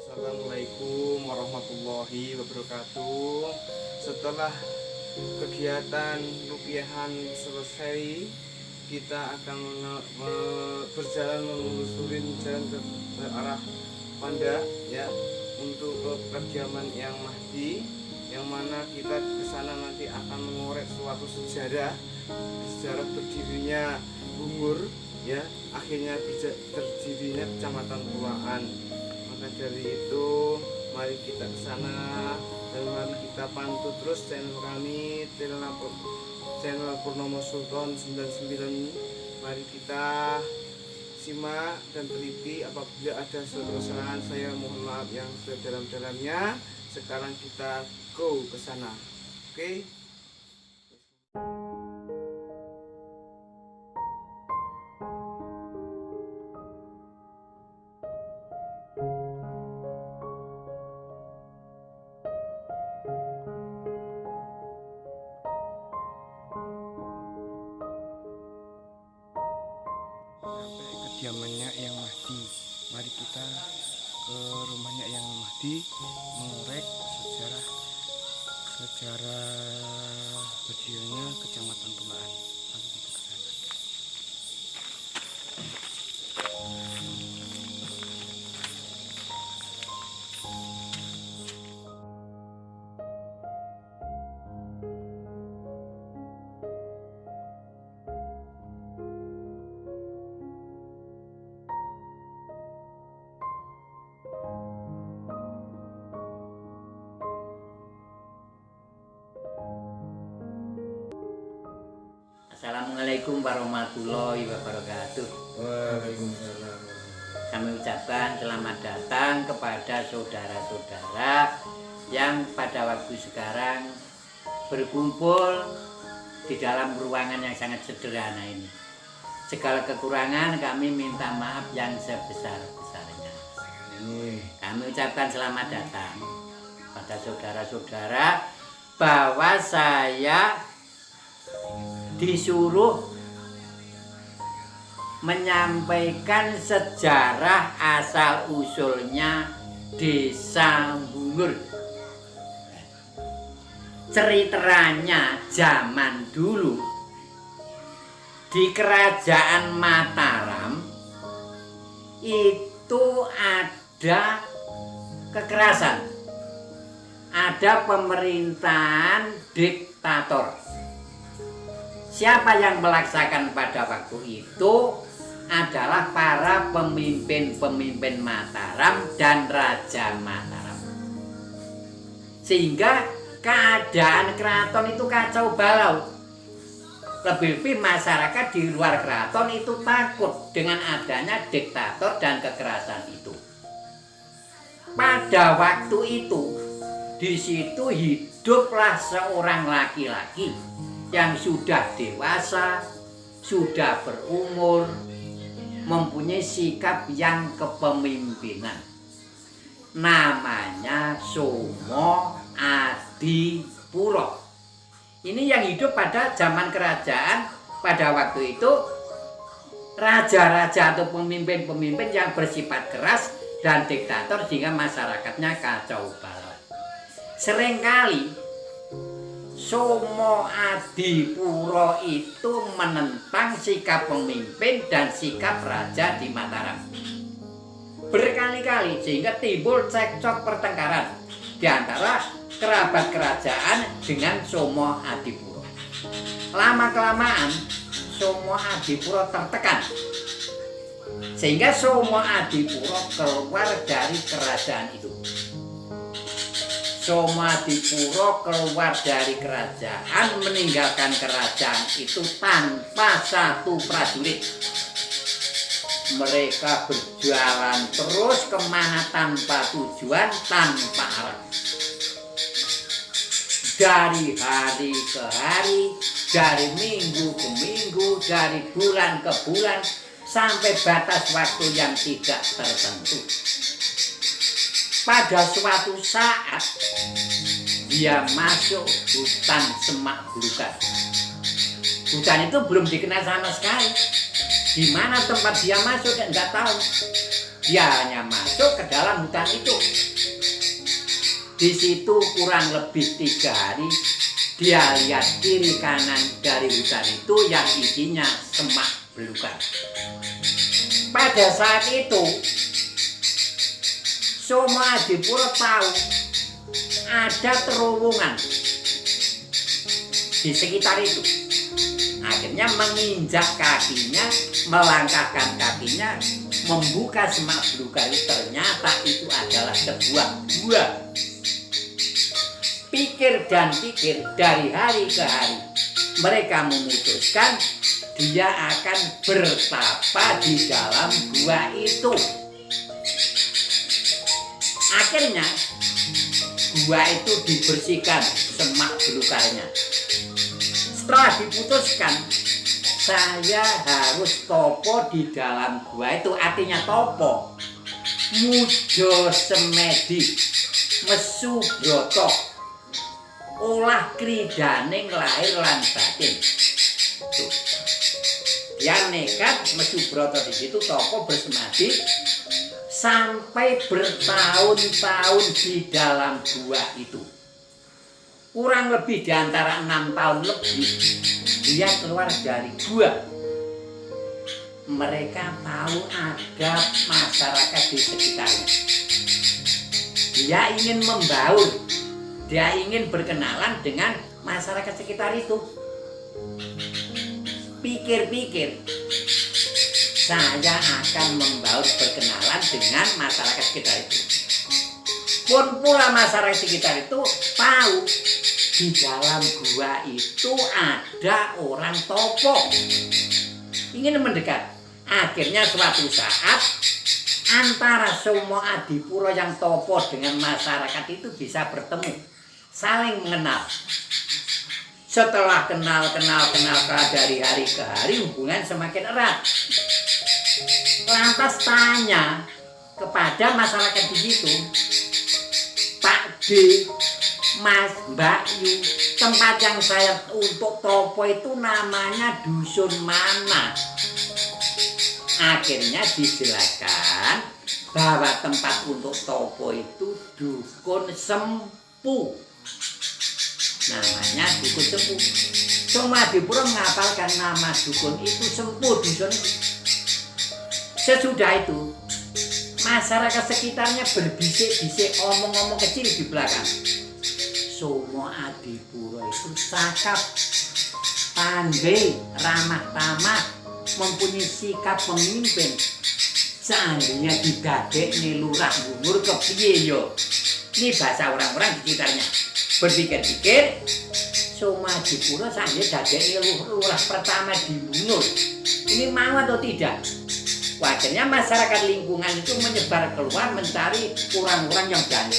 Assalamualaikum warahmatullahi wabarakatuh. Setelah kegiatan rupiahan selesai, kita akan berjalan menelusuri jalan ke arah Panda ya, untuk ke kediaman Yang Mahdi, yang mana kita ke sana nanti akan mengorek suatu sejarah berdirinya Bungur ya, akhirnya terdirinya Kecamatan Tuaan. Maka dari itu mari kita ke sana dan mari kita pantau terus channel kami, channel Purnomo Sultan 99. Mari kita simak dan teliti. Apabila ada kesalahan, saya mohon maaf yang sedalam-dalamnya. Sekarang kita go ke sana. Oke. Sampai kediamannya Yang Mahdi. Mari kita ke rumahnya Yang Mahdi mengorek sejarah berdirinya Kecamatan Tuaan. Mari kita ke sana. Assalamualaikum warahmatullahi wabarakatuh. Waalaikumsalam. Kami ucapkan selamat datang kepada saudara-saudara yang pada waktu sekarang berkumpul di dalam ruangan yang sangat sederhana ini. Segala kekurangan kami minta maaf yang sebesar-besarnya. Kami ucapkan selamat datang pada saudara-saudara bahwa saya disuruh menyampaikan sejarah asal-usulnya Desa Bungur. Ceritanya zaman dulu di Kerajaan Mataram itu ada kekerasan, ada pemerintahan diktator. Siapa yang melaksanakan pada waktu itu adalah para pemimpin-pemimpin Mataram dan Raja Mataram. Sehingga keadaan keraton itu kacau balau. Lebih-lebih masyarakat di luar keraton itu takut dengan adanya diktator dan kekerasan itu. Pada waktu itu, di situ hiduplah seorang laki-laki yang sudah dewasa, sudah berumur, mempunyai sikap yang kepemimpinan. Namanya Somo Adipuro. Ini yang hidup pada zaman kerajaan pada waktu itu. Raja-raja atau pemimpin-pemimpin yang bersifat keras dan diktator sehingga masyarakatnya kacau balau. Seringkali Somo Adipuro itu menentang sikap pemimpin dan sikap raja di Mataram berkali-kali, sehingga timbul cekcok pertengkaran di antara kerabat kerajaan dengan Somo Adipuro. Lama-kelamaan Somo Adipuro tertekan, sehingga Somo Adipuro keluar dari kerajaan itu. Somo Adipuro keluar dari kerajaan, meninggalkan kerajaan itu tanpa satu prajurit. Mereka berjalan terus kemana tanpa tujuan, tanpa arah. Dari hari ke hari, dari minggu ke minggu, dari bulan ke bulan, sampai batas waktu yang tidak tertentu. Pada suatu saat dia masuk hutan semak belukar. Hutan itu belum dikenal sama sekali. Di mana tempat dia masuk nggak tahu. Dia hanya masuk ke dalam hutan itu. Di situ kurang lebih 3 hari dia lihat kiri kanan dari hutan itu yang isinya semak belukar. Pada saat itu semua Adipuro tahu ada terowongan di sekitar itu. Akhirnya menginjak kakinya, melangkahkan kakinya, membuka semak belukar itu. Ternyata itu adalah sebuah gua. Pikir dan pikir dari hari ke hari, mereka memutuskan dia akan bertapa di dalam gua itu. Akhirnya gua itu dibersihkan semak belukarnya. Setelah diputuskan, saya harus topo di dalam gua itu, artinya topo. Mujo semedi, mesu broto, olah kridaning lahir lan batin. Tuh. Dia nekat mesu broto di situ, topo bersemadi sampai bertahun-tahun di dalam gua itu. Kurang lebih di antara 6 tahun lebih dia keluar dari gua. Mereka tahu ada masyarakat di sekitarnya. Dia ingin membaur, dia ingin berkenalan dengan masyarakat sekitar itu. Pikir-pikir, saya akan membaur berkenalan dengan masyarakat sekitar itu. Pun pula masyarakat sekitar itu tahu di dalam gua itu ada orang topo. Ingin mendekat. Akhirnya suatu saat antara semua Adipuro yang topo dengan masyarakat itu bisa bertemu, saling mengenal. Setelah kenal dari hari ke hari, hubungan semakin erat. Lantas tanya kepada masyarakat di situ, Pak D, Mas, Mbak Yu, tempat yang saya untuk topo itu namanya dusun mana? Akhirnya dijelaskan bahwa tempat untuk topo itu Dukun Sempu. Namanya Dukun Sempu. Semua Adipuro mengapalkan nama dukun itu Sempu, dusun itu. Sesudah itu masyarakat sekitarnya berbisik-bisik, omong-omong kecil di belakang. Semua Adipuro itu cakap, pandai, ramah tamah, mempunyai sikap pemimpin. Seandainya didadekne lurah Bungur kepiye yo. Ini bahasa orang-orang di sekitarnya. Berpikir-pikir, semua Adipuro seandainya dadekne lurah pertama di Bungur. Ini mau atau tidak? Akhirnya masyarakat lingkungan itu menyebar keluar mencari orang-orang yang berani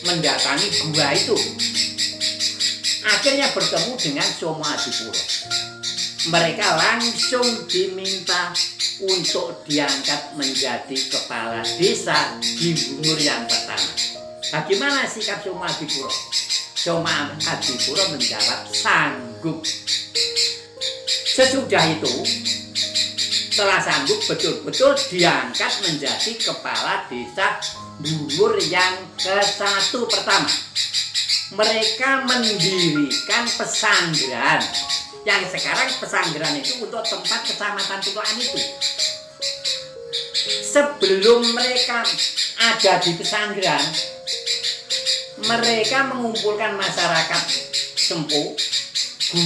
mendatangi gua itu. Akhirnya bertemu dengan semua Adipuro. Mereka langsung diminta untuk diangkat menjadi kepala desa di Bungur yang pertama. Bagaimana sikap semua Adipuro? Semua Adipuro menjawab sanggup. Sesudah itu, setelah sanggup betul-betul diangkat menjadi kepala desa Bungur yang ke-1 pertama. Mereka mendirikan pesanggrahan, yang sekarang pesanggrahan itu untuk tempat kecamatan Tulaan itu. Sebelum mereka ada di pesanggrahan, mereka mengumpulkan masyarakat Sempu.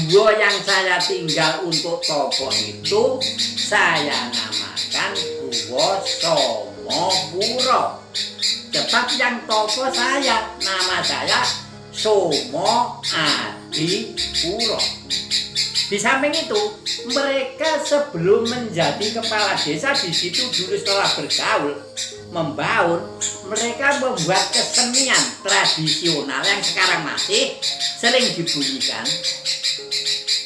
Gua yang saya tinggal untuk topo itu saya namakan Gua Somopuro. Sebab yang topo saya, nama saya Somo Adipuro. Di samping itu, mereka sebelum menjadi kepala desa di situ dulu setelah bergaul, membaur, mereka membuat kesenian tradisional yang sekarang masih sering dibunyikan.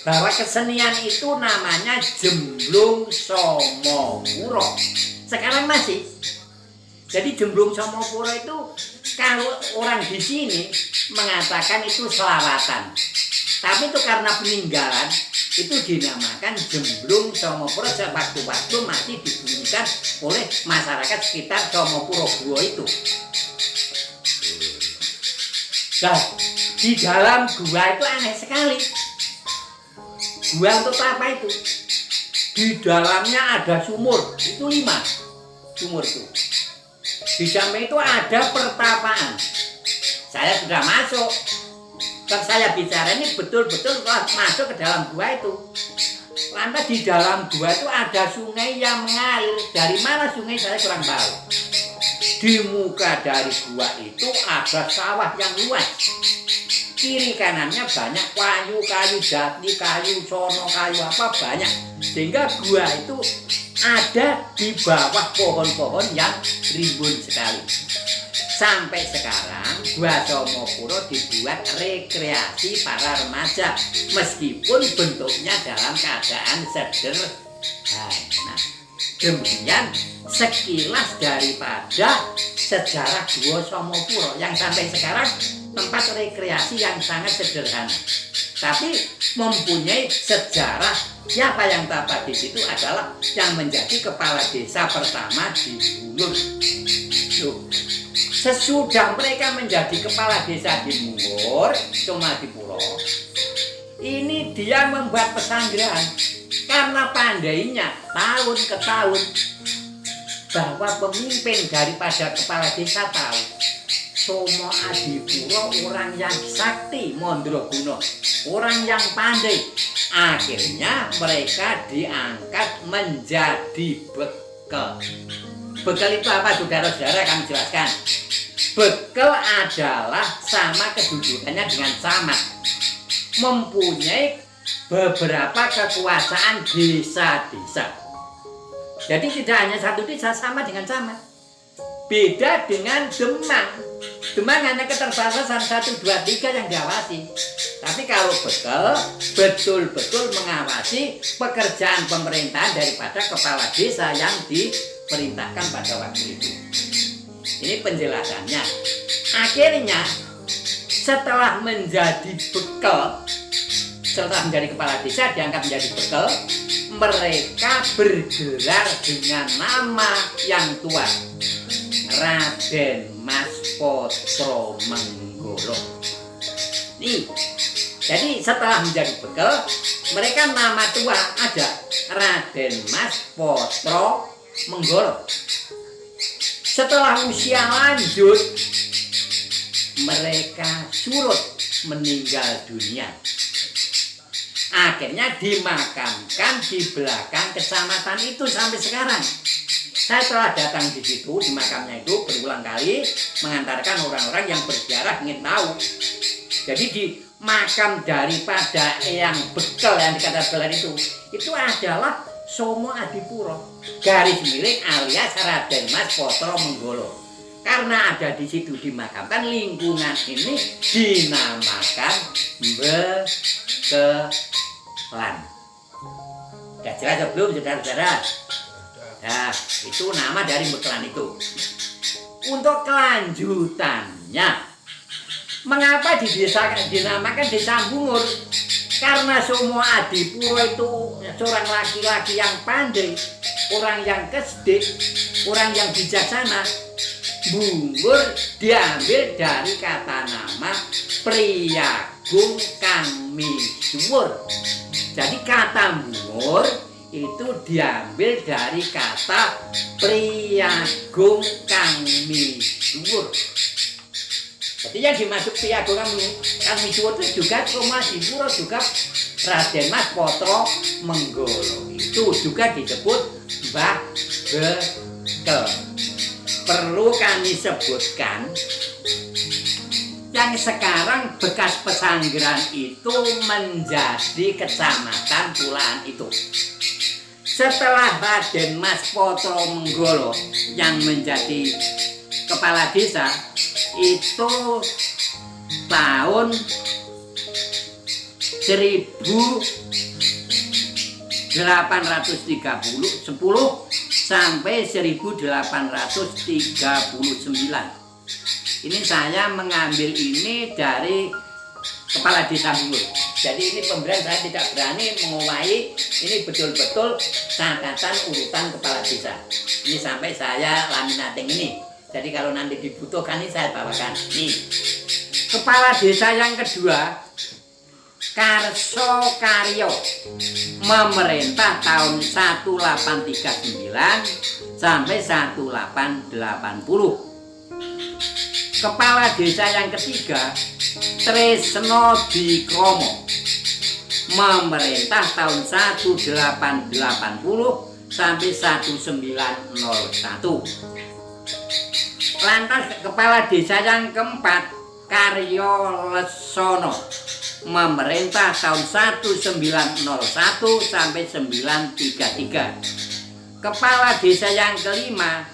Bahwa kesenian itu namanya Jemblung Somopuro. Sekarang masih. Jadi Jemblung Somopuro itu kalau orang di sini mengatakan itu selawatan. Tapi itu karena peninggalan itu dinamakan Jembrung Somopuro, sewaktu-waktu masih dibunyikan oleh masyarakat sekitar Somopuro Gua itu. Nah, di dalam gua itu aneh sekali. Gua untuk apa itu? Di dalamnya ada sumur, itu 5 sumur itu. Di samping itu ada pertapaan. Saya sudah masuk. Kan saya bicara ini betul-betul masuk ke dalam gua itu. Lantas di dalam gua itu ada sungai yang mengalir. Dari mana sungai saya kurang tahu. Di muka dari gua itu ada sawah yang luas. Kiri kanannya banyak kayu jati, kayu sono, kayu apa banyak. Sehingga gua itu ada di bawah pohon-pohon yang rimbun sekali. Sampai sekarang gua Somopuro dibuat rekreasi para remaja meskipun bentuknya dalam keadaan sederhana. Demikian sekilas daripada sejarah Gua Somopuro yang sampai sekarang tempat rekreasi yang sangat sederhana. Tapi mempunyai sejarah. Siapa yang dapat di situ adalah yang menjadi kepala desa pertama di Bulur. Sesudah mereka menjadi kepala desa di Mulur, Sumadipuro, ini dia membuat pesanggrahan karena pandainya tahun ke tahun bahwa pemimpin daripada kepala desa tahu Somo Adipuro orang yang sakti, Mondroguno, orang yang pandai. Akhirnya mereka diangkat menjadi bekel. Bekel itu apa, saudara-saudara? Kami jelaskan. Bekel adalah sama kedudukannya dengan camat. Mempunyai beberapa kekuasaan desa-desa. Jadi tidak hanya satu desa sama dengan camat. Beda dengan Demang. Demang hanya keterbatasan 1, 2, 3 yang diawasi. Tapi kalau bekel betul-betul mengawasi pekerjaan pemerintahan daripada kepala desa yang diperintahkan pada waktu itu. Ini penjelasannya. Akhirnya setelah menjadi bekel, setelah menjadi kepala desa diangkat menjadi bekel, mereka bergelar dengan nama yang tua, Raden Mas Potro Menggolo. Nih, jadi setelah menjadi bekel, mereka nama tua ada Raden Mas Potro Menggolo. Setelah usia lanjut, mereka surut meninggal dunia. Akhirnya dimakamkan di belakang kecamatan itu sampai sekarang. Saya telah datang di situ, di makamnya itu berulang kali mengantarkan orang-orang yang berziarah ingin tahu. Jadi di makam daripada yang bekel yang dikatakan bekel itu adalah Somo Adipuro, garis miring alias Raden Mas Potro Menggolo. Karena ada di situ dimakamkan, lingkungan ini dinamakan Bekelan. Sudah jelas sebelum, saudara-saudara? Nah, itu nama dari Bekelan itu. Untuk kelanjutannya, mengapa di desa dinamakan Desa Bungur? Karena Somo Adipuro itu seorang laki-laki yang pandai, orang yang kesdik, orang yang bijaksana. Bungur diambil dari kata nama Priyagung Kang Misuwur. Jadi kata bungur itu diambil dari kata Priyagung Kang Misuwur. Jadi yang dimaksud Priyagung Kang Misuwur itu juga Somo Adipuro, juga Raden Mas Potro Menggolo. Itu juga disebut Mbah Bekel. Perlu kami sebutkan, yang sekarang bekas pesanggrahan itu menjadi kecamatan Pulaan itu. Setelah Raden Mas Potro Menggolo yang menjadi kepala desa itu tahun 1830 sampai 1839. Ini saya mengambil ini dari kepala desa Bungur. Jadi ini pemberian saya tidak berani menguasai, ini betul-betul catatan urutan kepala desa. Ini sampai saya laminating ini. Jadi kalau nanti dibutuhkan ini saya bawakan. Nih, kepala desa yang kedua, Karso Karyo, memerintah tahun 1839 sampai 1880. Kepala desa yang ketiga, Tresno Dikromo, memerintah tahun 1880 sampai 1901. Lantas kepala desa yang keempat, Karyo Lesono, memerintah tahun 1901 sampai 1933. Kepala desa yang kelima,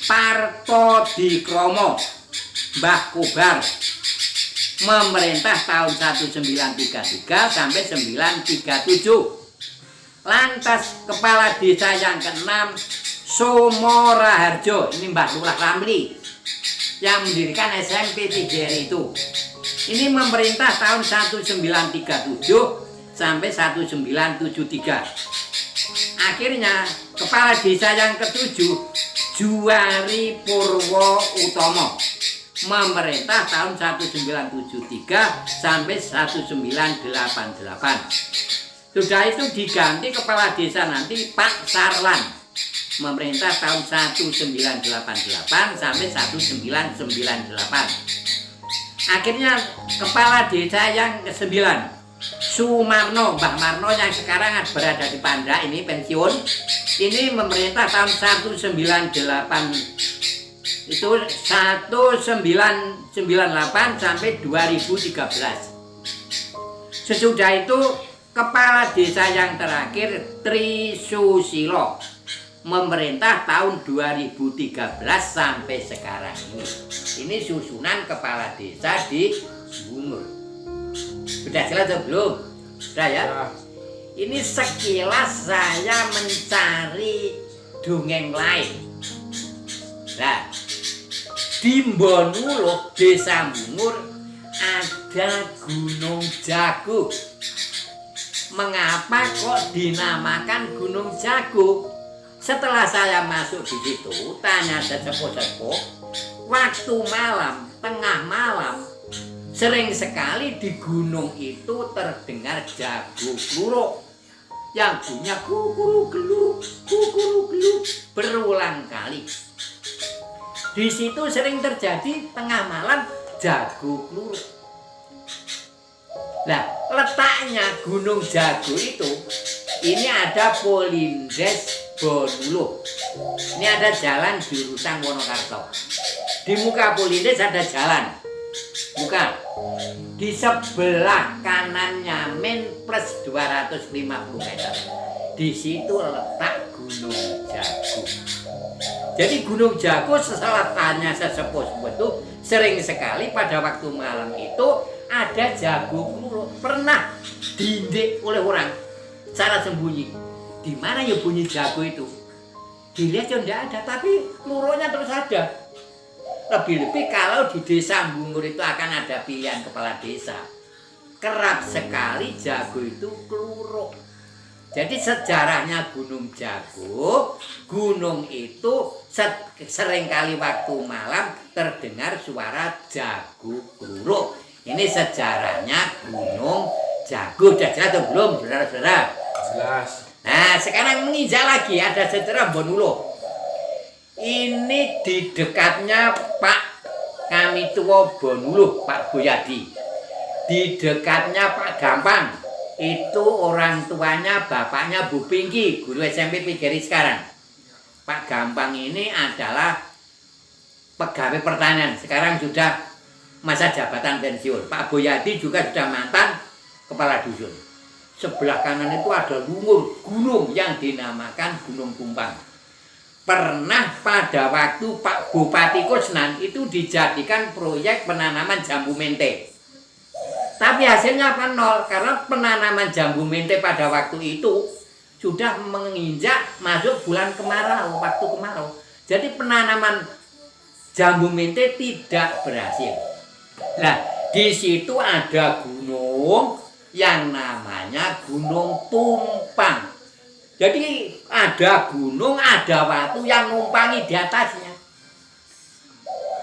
Parto Dikromo, Mbah Kobar, memerintah tahun 1933 sampai 1937. Lantas kepala desa yang keenam, Somoraharjo, ini Mbah Lurah Ramli yang mendirikan SMP Tigeri itu. Ini memerintah tahun 1937 sampai 1973. Akhirnya kepala desa yang ketujuh, Juwari Purwo Utomo, memerintah tahun 1973 sampai 1988. Sudah itu diganti kepala desa nanti Pak Sarlan, memerintah tahun 1988 sampai 1998. Akhirnya kepala desa yang ke-9, Sumarno, Mbah Marno yang sekarang berada di Panda, ini pensiun. Ini memerintah tahun 1998 itu 1998 sampai 2013. Sesudah itu kepala desa yang terakhir Tri Susilo, memerintah tahun 2013 sampai sekarang ini. Ini susunan kepala desa di Bungur. Sudah jelas atau belum? Sudah ya? Ini sekilas saya mencari dongeng lain. Nah, di Mbonuluh, desa Bungur, ada Gunung Jago. Mengapa kok dinamakan Gunung Jago? Setelah saya masuk di situ, tanya sesepuh-sepuh, waktu malam, tengah malam, sering sekali di gunung itu terdengar jago kluruk yang punya kukuru geluk berulang kali. Di situ sering terjadi tengah malam jago kluruk. Nah, letaknya Gunung Jago itu, ini ada Polindes Bonuluh. Ini ada jalan jurusan Wonokarto. Di muka Polindes ada jalan. Bukan. Di sebelah kanannya min plus 250 meter. Di situ letak Gunung Jago. Jadi Gunung Jago setelah tanya sesepuh itu sering sekali pada waktu malam itu ada jago kluruk. Pernah diindik oleh orang secara sembunyi. Di mana ya bunyi jago itu? Dilihat ya tidak ada, tapi kluruknya terus ada. Lebih-lebih kalau di desa Bungur itu akan ada pilihan kepala desa. Kerap sekali jago itu kluruk. Jadi sejarahnya Gunung Jago, gunung itu seringkali waktu malam terdengar suara jago kluruk. Ini sejarahnya Gunung Jago. Sudah jelas atau belum, saudara-saudara? Jelas. Nah, sekarang menginjak lagi ada sejarah Bonuluh. Ini di dekatnya Pak Kami Tua Bonuluh, Pak Boyadi. Di dekatnya Pak Gampang, itu orang tuanya bapaknya Bu Pinky, guru SMP Pigeri sekarang. Pak Gampang ini adalah pegawai pertanian, sekarang sudah masa jabatan pensiun. Pak Boyadi juga sudah mantan kepala dusun. Sebelah kanan itu ada lungur gunung yang dinamakan Gunung Kumpang. Pernah pada waktu Pak Bupati Kusnan itu dijadikan proyek penanaman jambu mente. Tapi hasilnya apa? Nol, karena penanaman jambu mente pada waktu itu sudah menginjak masuk bulan kemarau, waktu kemarau. Jadi penanaman jambu mente tidak berhasil. Nah, Di situ ada gunung yang namanya Gunung Tumpang. Jadi ada gunung, ada batu yang numpangi di atasnya.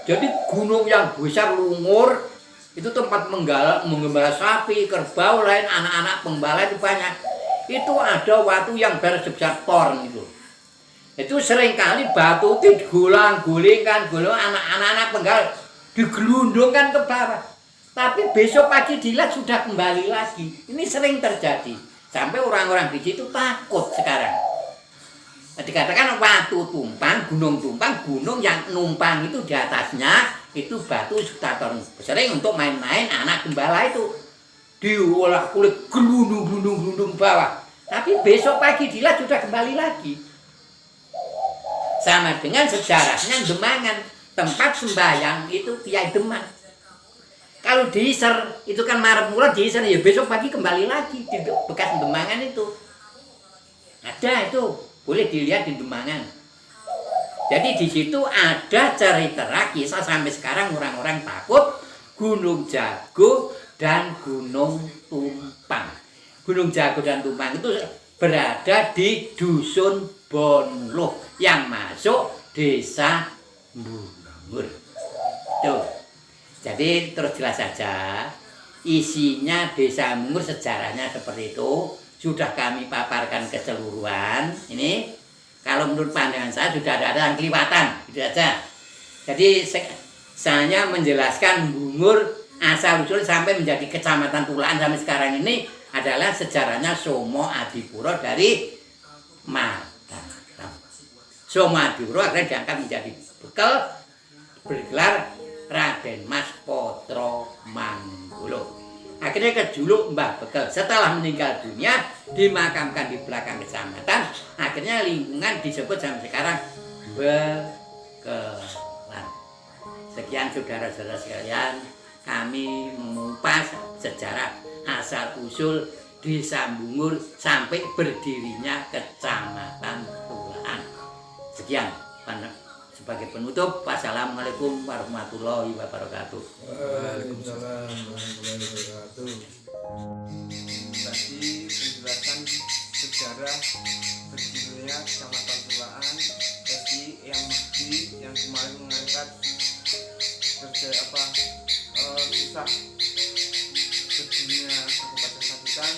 Jadi gunung yang besar lungur itu tempat menggembala sapi, kerbau, lain anak-anak pembala itu banyak. Itu ada batu yang sebesar ton itu. Itu seringkali batu itu digulang-gulingkan, anak-anak penggal digelundungkan ke bawah. Tapi besok pagi dilihat sudah kembali lagi. Ini sering terjadi. Sampai orang-orang di situ takut sekarang. Dikatakan batu tumpang, gunung yang numpang itu di atasnya itu batu sudah ton. Sering untuk main-main anak gembala itu diolah kulit gelundung bawah. Tapi besok pagi dilihat sudah kembali lagi. Sama dengan sejarahnya Demangan, tempat sembahyang itu Kiai Demang. Kalau diiser itu kan Maret mula diiser ya besok pagi kembali lagi di bekas Demangan itu. Ada itu, boleh dilihat di Demangan. Jadi di situ ada cerita kisah sampai sekarang orang-orang takut Gunung Jago dan Gunung Tumpang. Gunung Jago dan Tumpang itu berada di Dusun Bonloh yang masuk desa Bungur. Tuh. Jadi terus jelas saja isinya desa Bungur sejarahnya seperti itu sudah kami paparkan keseluruhan. Ini kalau menurut pandangan saya sudah ada yang kelewatan gitu saja. Jadi saya menjelaskan Bungur asal usul sampai menjadi kecamatan Tulaan sampai sekarang ini adalah sejarahnya Somo Adipuro dari Mataram. Somo Adipuro akhirnya diangkat menjadi bekal bergelar Raden Mas Potro Manggolo. Akhirnya kejuluk Mbah Bekel. Setelah meninggal dunia dimakamkan di belakang kecamatan. Akhirnya lingkungan disebut sampai sekarang Bekelan. Sekian saudara-saudara sekalian, kami mengupas sejarah asal usul desa Bungur sampai berdirinya kecamatan Tulaan. Sekian sebagai penutup, wassalamualaikum warahmatullahi wabarakatuh. Waalaikumsalam warahmatullahi wabarakatuh. Tadi penjelasan sejarah berdirinya Kecamatan Tulaan dari yang Mahdi yang kemarin mengangkat kisah berdirinya Kabupaten Sakitan,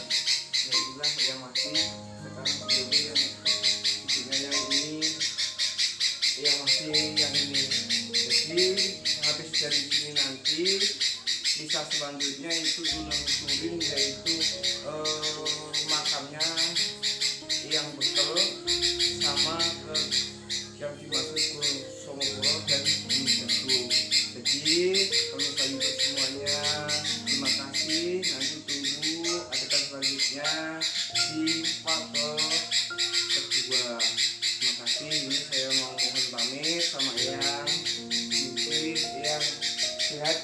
yaitulah yang Mahdi. Sekarang berdiri yang yang ini yang masih yang ini. Jadi habis dari sini nanti kisah selanjutnya itu menelusurin yaitu makamnya yang Bekel sama yang dimaksud ke Somopuro dan Gunung Jago. Jadi kalau saya untuk semuanya terima kasih, nanti tunggu adegan selanjutnya di part kedua. Terima kasih, ini saya mau mohon pamit sama yang sehat.